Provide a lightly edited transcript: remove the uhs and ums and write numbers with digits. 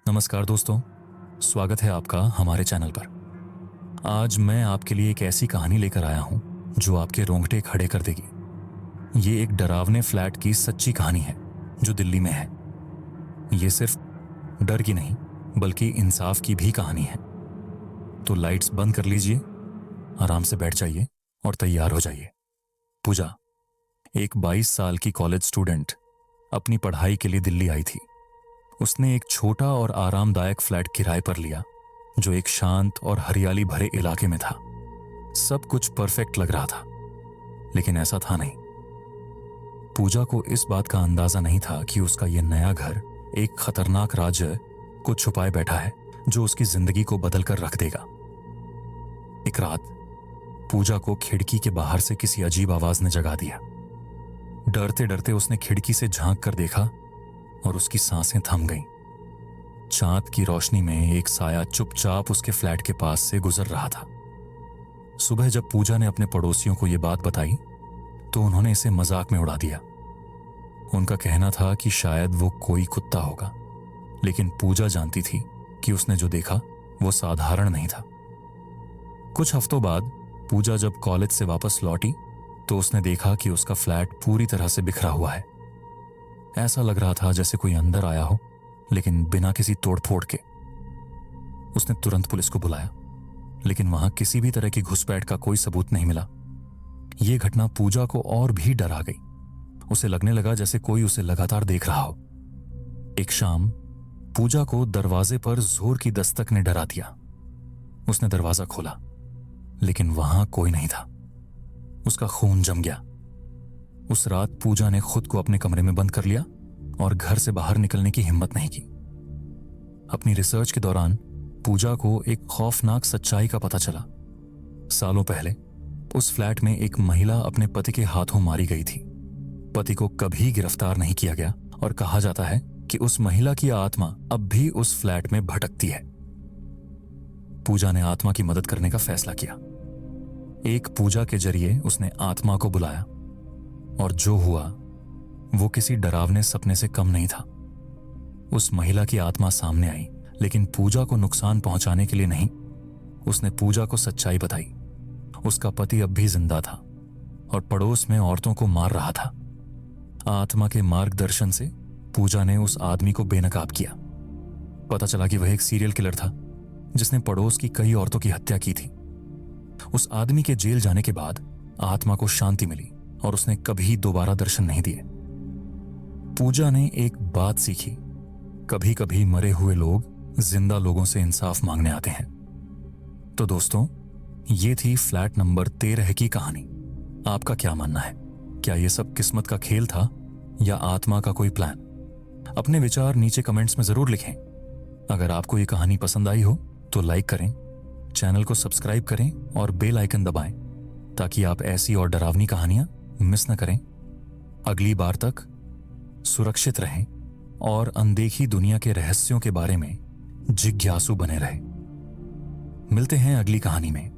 नमस्कार दोस्तों, स्वागत है आपका हमारे चैनल पर। आज मैं आपके लिए एक ऐसी कहानी लेकर आया हूं जो आपके रोंगटे खड़े कर देगी। ये एक डरावने फ्लैट की सच्ची कहानी है जो दिल्ली में है। ये सिर्फ डर की नहीं बल्कि इंसाफ की भी कहानी है। तो लाइट्स बंद कर लीजिए, आराम से बैठ जाइए और तैयार हो जाइए। पूजा एक 22 साल की कॉलेज स्टूडेंट अपनी पढ़ाई के लिए दिल्ली आई थी। उसने एक छोटा और आरामदायक फ्लैट किराए पर लिया जो एक शांत और हरियाली भरे इलाके में था। सब कुछ परफेक्ट लग रहा था, लेकिन ऐसा था नहीं। पूजा को इस बात का अंदाजा नहीं था कि उसका यह नया घर एक खतरनाक राज्य को छुपाए बैठा है जो उसकी जिंदगी को बदल कर रख देगा। एक रात पूजा को खिड़की के बाहर से किसी अजीब आवाज ने जगा दिया। डरते डरते उसने खिड़की से झांक कर देखा और उसकी सांसें थम गईं। चांद की रोशनी में एक साया चुपचाप उसके फ्लैट के पास से गुजर रहा था। सुबह जब पूजा ने अपने पड़ोसियों को यह बात बताई तो उन्होंने इसे मजाक में उड़ा दिया। उनका कहना था कि शायद वो कोई कुत्ता होगा, लेकिन पूजा जानती थी कि उसने जो देखा वो साधारण नहीं था। कुछ हफ्तों बाद पूजा जब कॉलेज से वापस लौटी तो उसने देखा कि उसका फ्लैट पूरी तरह से बिखरा हुआ है। ऐसा लग रहा था जैसे कोई अंदर आया हो, लेकिन बिना किसी तोड़फोड़ के। उसने तुरंत पुलिस को बुलाया, लेकिन वहां किसी भी तरह की घुसपैठ का कोई सबूत नहीं मिला। यह घटना पूजा को और भी डरा गई। उसे लगने लगा जैसे कोई उसे लगातार देख रहा हो। एक शाम पूजा को दरवाजे पर जोर की दस्तक ने डरा दिया। उसने दरवाजा खोला, लेकिन वहां कोई नहीं था। उसका खून जम गया। उस रात पूजा ने खुद को अपने कमरे में बंद कर लिया और घर से बाहर निकलने की हिम्मत नहीं की। अपनी रिसर्च के दौरान पूजा को एक खौफनाक सच्चाई का पता चला। सालों पहले उस फ्लैट में एक महिला अपने पति के हाथों मारी गई थी। पति को कभी गिरफ्तार नहीं किया गया और कहा जाता है कि उस महिला की आत्मा अब भी उस फ्लैट में भटकती है। पूजा ने आत्मा की मदद करने का फैसला किया। एक पूजा के जरिए उसने आत्मा को बुलाया, और जो हुआ वो किसी डरावने सपने से कम नहीं था। उस महिला की आत्मा सामने आई, लेकिन पूजा को नुकसान पहुंचाने के लिए नहीं। उसने पूजा को सच्चाई बताई। उसका पति अब भी जिंदा था और पड़ोस में औरतों को मार रहा था। आत्मा के मार्गदर्शन से पूजा ने उस आदमी को बेनकाब किया। पता चला कि वह एक सीरियल किलर था जिसने पड़ोस की कई औरतों की हत्या की थी। उस आदमी के जेल जाने के बाद आत्मा को शांति मिली और उसने कभी दोबारा दर्शन नहीं दिए। पूजा ने एक बात सीखी, कभी कभी मरे हुए लोग जिंदा लोगों से इंसाफ मांगने आते हैं। तो दोस्तों, ये थी फ्लैट नंबर 13 की कहानी। आपका क्या मानना है? क्या ये सब किस्मत का खेल था या आत्मा का कोई प्लान? अपने विचार नीचे कमेंट्स में जरूर लिखें। अगर आपको ये कहानी पसंद आई हो तो लाइक करें, चैनल को सब्सक्राइब करें और बेल आइकन दबाएं ताकि आप ऐसी और डरावनी कहानियां मिस न करें। अगली बार तक सुरक्षित रहें और अनदेखी दुनिया के रहस्यों के बारे में जिज्ञासु बने रहें। मिलते हैं अगली कहानी में।